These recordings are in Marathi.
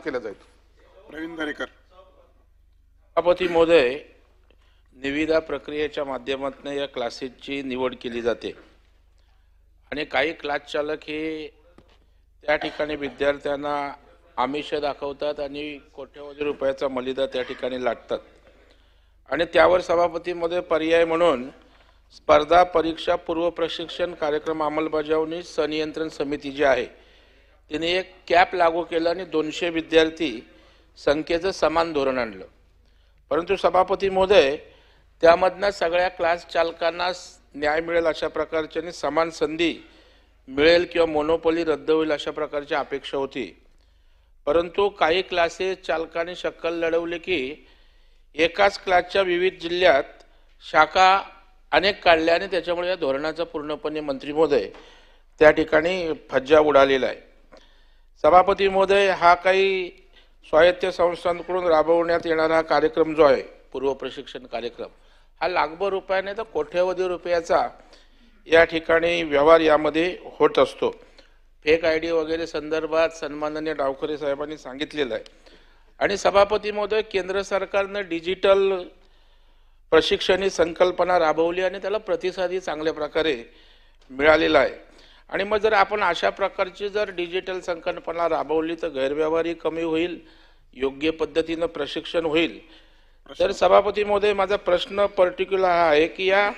केला जाईल। प्रवीण दरेकर। सभापती महोदय, निविदा प्रक्रियेच्या माध्यमातून या क्लासेसची निवड केली जाते आणि काही क्लास चालक हे त्या ठिकाणी विद्यार्थ्यांना आमिष दाखवतात आणि कोट्यवधी रुपयाचा मलिदा त्या ठिकाणी लाटतात आणि त्यावर सभापती महोदय पर्याय म्हणून स्पर्धा परीक्षा पूर्व प्रशिक्षण कार्यक्रम अंमलबजावणी संनियंत्रण समिती जी आहे तिने एक कॅप लागू केला आणि 200 विद्यार्थी संख्येचं समान धोरण आणलं। परंतु सभापती महोदय, त्यामधनं सगळ्या क्लास चालकांना न्याय मिळेल अशा प्रकारची आणि समान संधी मिळेल किंवा मोनोपोली रद्द होईल अशा प्रकारची अपेक्षा होती। परंतु काही क्लासेस चालकांनी शक्कल लढवली की एकाच क्लासच्या विविध जिल्ह्यात शाखा अनेक काढल्या आणि त्याच्यामुळे या धोरणाचा पूर्णपणे मंत्री महोदय त्या ठिकाणी फज्जा उडालेला आहे। सभापती महोदय, हा काही स्वायत्त संस्थांकडून राबवण्यात येणारा कार्यक्रम जो आहे पूर्व प्रशिक्षण कार्यक्रम हा लाखभर रुपये नाही तर कोट्यवधी रुपयाचा या ठिकाणी व्यवहार यामध्ये होत असतो। फेक आयडी वगैरे संदर्भात सन्माननीय डावखरे साहेबांनी सांगितलेलं आहे आणि सभापती महोदय, केंद्र सरकारनं डिजिटल प्रशिक्षण संकल्पना राबवली आणि त्याला प्रतिसादही चांगल्या प्रकारे मिळालेला आहे आणि मग जर आपण अशा प्रकारची जर डिजिटल संकल्पना राबवली तर गैरव्यवहारही कमी होईल, योग्य पद्धतीनं प्रशिक्षण होईल। तर सभापती महोदय, माझा प्रश्न पर्टिक्युलर हा आहे की या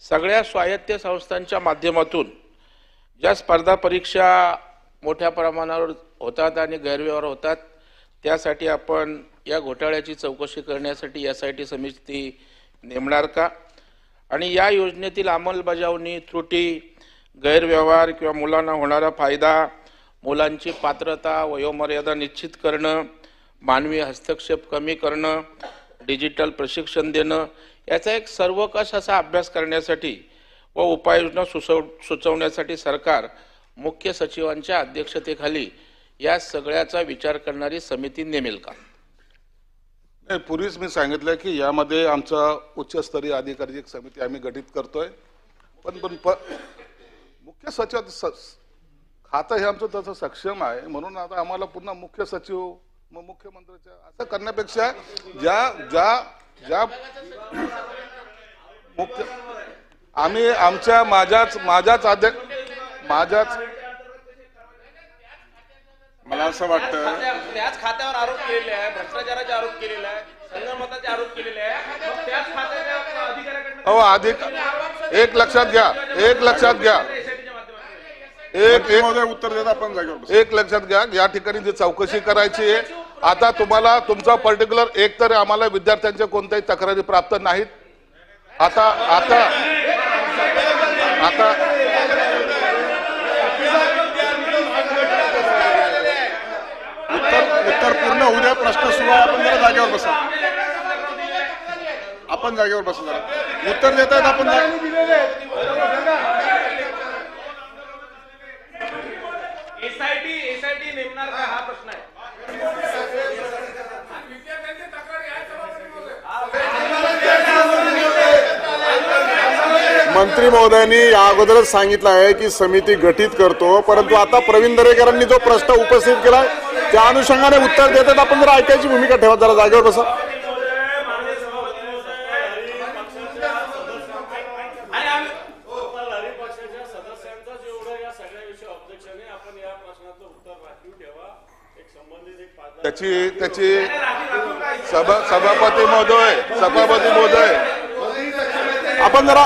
सगळ्या स्वायत्त संस्थांच्या माध्यमातून ज्या स्पर्धा परीक्षा मोठ्या प्रमाणावर होतात आणि गैरव्यवहार होतात त्यासाठी आपण या घोटाळ्याची चौकशी करण्यासाठी SIT समिती नेमणार का आणि या योजनेतील अंमलबजावणी त्रुटी गैरव्यवहार किंवा मुलांना होणारा फायदा, मुलांची पात्रता वयोमर्यादा निश्चित करणं, मानवी हस्तक्षेप कमी करणं, डिजिटल प्रशिक्षण देणं याचा एक सर्वकष असा अभ्यास करण्यासाठी व उपाययोजना सुचवण्यासाठी सरकार मुख्य सचिवांच्या अध्यक्षतेखाली या सगळ्याचा विचार करणारी समिती नेमेल का? नाही, पूर्वीच मी सांगितलं की यामध्ये आमचा उच्चस्तरीय अधिकारी एक समिती आम्ही गठीत करतोय पण मुख्य सचिव खातं हे आमचं तसं सक्षम आहे म्हणून आता आम्हाला पुन्हा मुख्य सचिव मग मुख्यमंत्र्याच्या असं करण्यापेक्षा ज्या मुख्य आम्ही आमच्या माझ्याच मला असं वाटतं त्याच खात्यावर आरोप केलेले आहे, भ्रष्टाचाराचे आरोप केलेले आहे, संगनमताचे आरोप केलेले आहे, मग त्याच खात्याच्या अधिकाऱ्याकडे हो अधिक एक लक्षात घ्या उत्तर देता आपण जागेवर बसा। एक लक्षात घ्या, या ठिकाणी जी चौकशी करायची आहे आता तुम्हाला तुमचा पर्टिक्युलर एक तर आम्हाला विद्यार्थ्यांच्या कोणत्याही तक्रारी प्राप्त नाहीत। आता उत्तर पूर्ण होऊ द्या, प्रश्न सुरू आहे, आपण जरा जागेवर बसा, आपण जागेवर बसा जरा। उत्तर देत आहेत आपण SIT नेमणार का हा प्रश्न आहे। मंत्री महोदयांनी या अगोदरच सांगितलं आहे की समिती गठीत करतो, परंतु आता प्रवीण दरेकरांनी जो प्रश्न उपस्थित केला त्या अनुषंगाने उत्तर देतात, आपण जरा ऐकायची भूमिका ठेवा, जरा जागेवर बसा। त्याची सभापती महोदय आपण जरा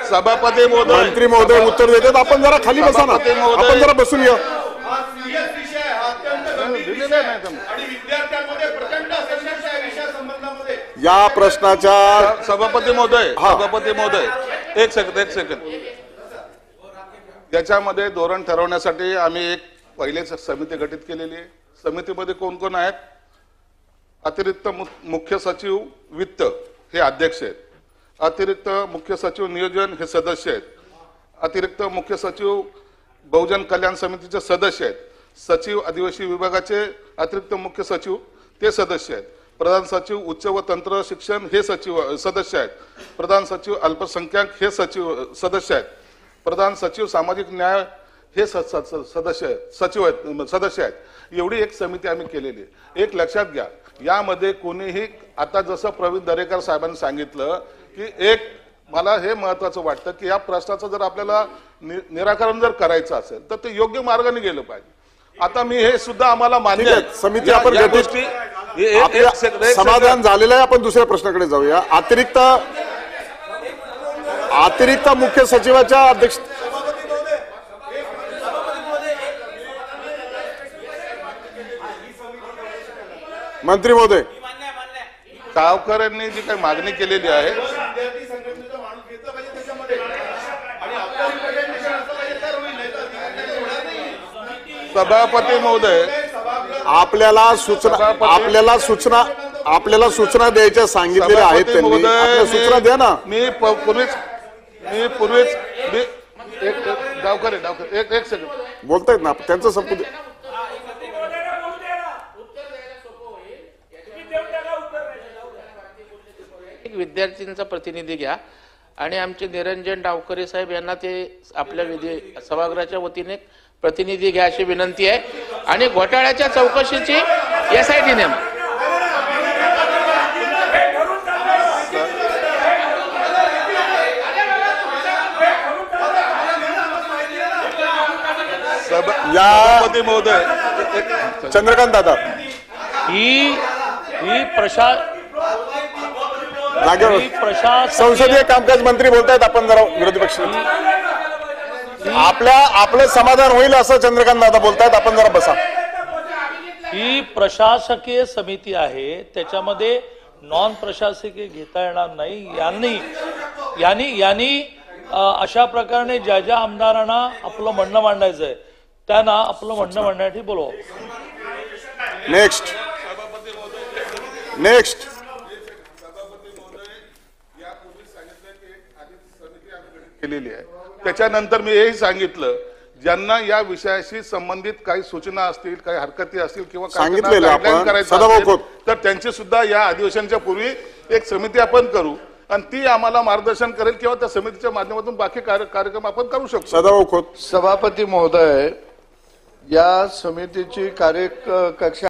सभापती महोदय मंत्री महोदय उत्तर देतात, आपण जरा खाली बसा ना, आपण जरा बसून या। या प्रश्नाच्या सभापती महोदय एक सेकंद याच्यामध्ये धोरण ठरवण्यासाठी आम्ही एक पहिलेच समिती गठीत केलेली आहे। समितीमध्ये कोण कोण आहेत? अतिरिक्त मुख्य सचिव वित्त हे अध्यक्ष आहेत, अतिरिक्त मुख्य सचिव नियोजन हे सदस्य आहेत, अतिरिक्त मुख्य सचिव बहुजन कल्याण समितीचे सदस्य आहेत, सचिव आदिवासी विभागाचे अतिरिक्त मुख्य सचिव ते सदस्य आहेत, प्रधान सचिव उच्च व तंत्र शिक्षण हे सदस्य आहेत, प्रधान सचिव अल्पसंख्याक हे सदस्य आहेत, प्रधान सचिव सामाजिक न्याय हे सचिव आहेत, सदस्य आहेत, एवढी एक समिती आम्ही केलेली आहे. एक लक्षात घ्या, यामध्ये कोणीही आता जसं प्रवीण दरेकर साहेबांनी सांगितलं की एक मला हे महत्वाचं वाटतं की या प्रश्नाचं जर आपल्याला निराकरण जर करायचं असेल तर ते योग्य मार्गाने गेलं पाहिजे. आता मी हे सुद्धा आम्हाला मान्य आहे. समिती आपण या गठीत- गोष्टी एक समाधान झालेलं आहे. आपण दुसऱ्या प्रश्नाकडे जाऊया. अतिरिक्त मुख्य सचिवाच्या अध्यक्ष मंत्री महोदय, गावकऱ्यांनी जी काही मागणी केलेली आहे सभापती महोदय, आपल्याला सूचना द्यायच्या सांगितलेल्या आहेत त्यांनी. आपल्या सूचना द्या ना. मी पूर्वीच गावकरी एक सेकंड बोलतायत ना, त्यांचं संपू दे. एक विद्यार्थ्यांचा प्रतिनिधी घ्या आणि आमचे निरंजन डावकरे साहेब यांना ते आपल्या सभागृहाच्या वतीने प्रतिनिधी घ्या अशी विनंती आहे. आणि घोटाळ्याच्या चौकशीची SIT नेमा. सभापती महोदय, चंद्रकांत दादा ही संसदीय कामकाज मंत्री बोलतायत. आपण जरा विरोधी पक्ष आपलं समाधान होईल असं चंद्रकांत दादा बोलतायत. आपण जरा बसा. ही प्रशासकीय समिती आहे, त्याच्यामध्ये नॉन प्रशासकीय घेता येणार नाही. यांनी अशा प्रकारे ज्या ज्या आमदारांना आपलं म्हणणं मांडायचंय त्यांना आपलं म्हणणं मांडण्यासाठी बोलवा. नेक्स्ट केलेली आहे. त्याच्यानंतर मी हेही सांगितलं ज्यांना या विषयाशी संबंधित काही सूचना असतील, काही हरकती असतील किंवा सांगितलेलं आपण करायचं सदाभाऊ असेल, खोत. तर त्यांची सुद्धा या अधिवेशनाच्या पूर्वी एक समिती आपण करू आणि ती आम्हाला मार्गदर्शन करेल किंवा त्या समितीच्या माध्यमातून बाकी कार्यक्रम आपण करू शकतो. सदाभाऊ खोत. सभापती महोदय, या समितीची कार्यकक्षा